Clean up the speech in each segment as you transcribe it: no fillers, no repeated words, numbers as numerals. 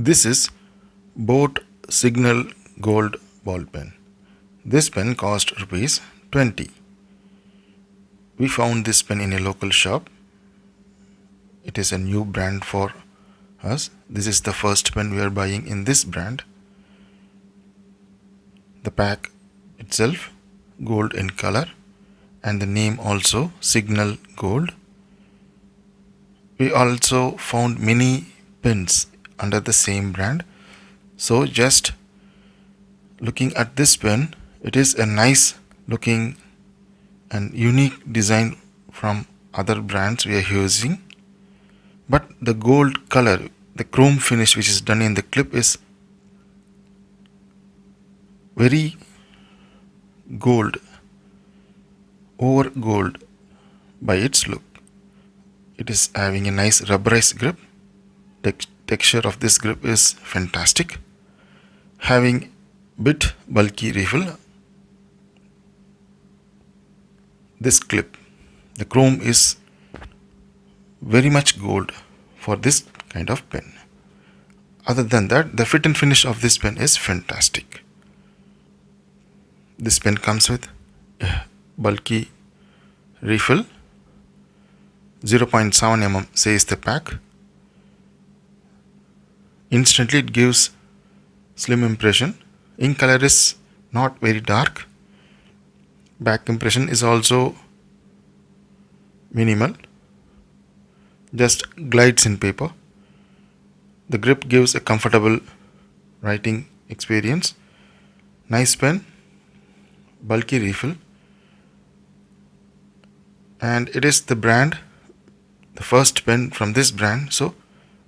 This is Boat Signal Gold ball pen. This pen cost rupees 20. We found this pen in a local shop. It is a new brand for us. This is the first pen we are buying in this brand. The pack itself gold in color and the name also Signal Gold. We also found many pens under the same brand. So just looking at this pen, it is a nice looking and unique design from other brands we are using. But the gold color, the chrome finish which is done in the clip is very gold, over gold by its look. It is having a nice rubberized grip. Texture of this grip is fantastic. Having bit bulky refill. This clip, the chrome is very much gold for this kind of pen. Other than that, the fit and finish of this pen is fantastic. This pen comes with a bulky refill. 0.7 mm says the pack. Instantly it gives slim impression. Ink color is not very dark. Back impression is also minimal. Just glides in paper. The grip gives a comfortable writing experience. Nice pen, bulky refill, and it is the brand, the first pen from this brand. So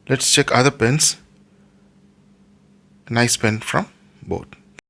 let's check other pens. Nice pen from both.